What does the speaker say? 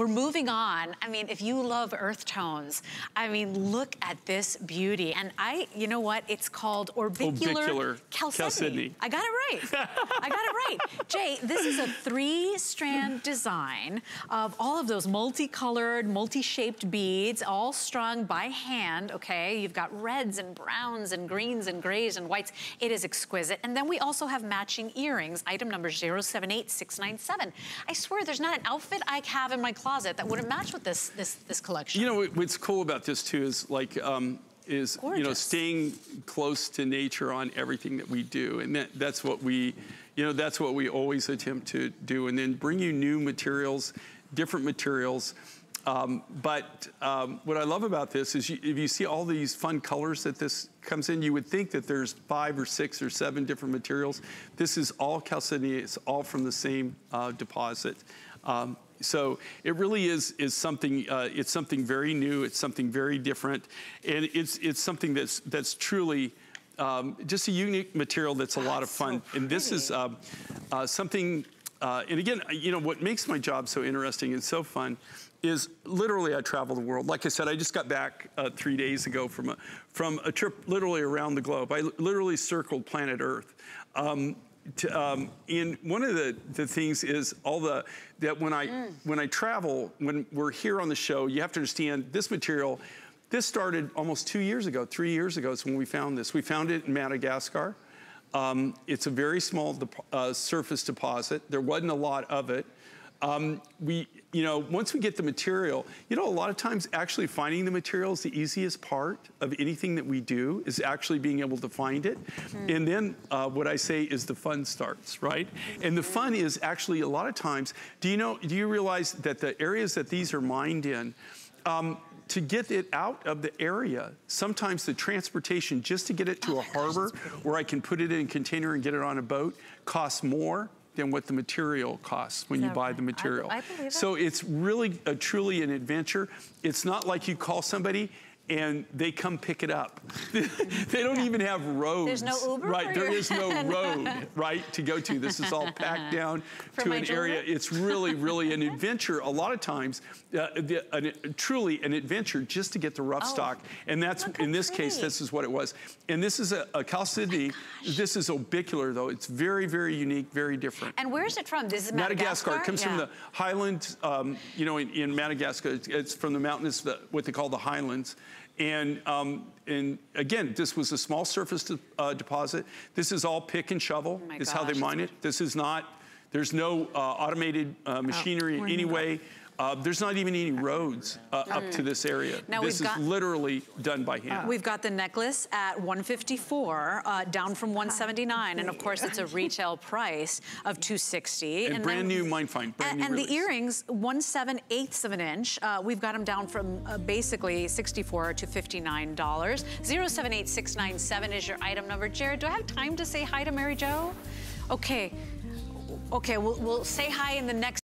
We're moving on. I mean, if you love earth tones, I mean, look at this beauty. And you know what? It's called Orbicular Chalcedony. I got it right. I got it right. Jay, this is a 3-strand design of all of those multicolored, multi-shaped beads, all strung by hand, okay? You've got reds and browns and greens and grays and whites. It is exquisite. And then we also have matching earrings, item number 078697. I swear there's not an outfit I have in my closet that wouldn't match with this collection. You know, what's cool about this too is like, you know, staying close to nature on everything that we do. And that's what we, you know, that's what we always attempt to do. And then bring you new materials, different materials. But what I love about this is if you see all these fun colors that this comes in, you would think that there's 5 or 6 or 7 different materials. This is all chalcedony. It's all from the same deposit. So it really is something. It's something very new. It's something very different, and it's something that's truly just a unique material that's a lot of fun. So and this is something. And again, you know what makes my job so interesting and so fun is literally I travel the world. Like I said, I just got back 3 days ago from a trip literally around the globe. I literally circled planet Earth. And one of the things is that when I travel, when we're here on the show, you have to understand this material. This started almost 2 years ago, 3 years ago is when we found this. We found it in Madagascar. It's a very small surface deposit. There wasn't a lot of it. You know, once we get the material, you know, a lot of times actually finding the material is the easiest part of anything that we do, is actually being able to find it. And then what I say is the fun starts, right? And the fun is actually a lot of times, do you realize that the areas that these are mined in, to get it out of the area, sometimes the transportation just to get it to a harbor where I can put it in a container and get it on a boat costs more than what the material costs when you buy the material. I believe it. So it's really truly an adventure. It's not like you call somebody and they come pick it up. They don't even have roads. There's no Uber? Right, there is no road, right, to go to. This is all packed down to an area. It's really, really an adventure. A lot of times, truly an adventure just to get the rough stock. And that's, in this case, this is what it was. And this is a chalcedony. This is orbicular, though. It's very, very unique, very different. And where's it from? This is Madagascar? It comes from the highlands, you know, in Madagascar. It's from the mountains, what they call the highlands. And again, this was a small surface deposit. This is all pick and shovel, is how they mine it. This is not, there's no automated machinery in any way. There's not even any roads up to this area. Now this is literally done by hand. We've got the necklace at $154, down from $179, and of course it's a retail price of $260. And brand new Mine Find, brand new release. The earrings, 1/7/8 of an inch. We've got them down from basically $64 to $59. 078697 is your item number. Jared, do I have time to say hi to Mary Jo? Okay, we'll say hi in the next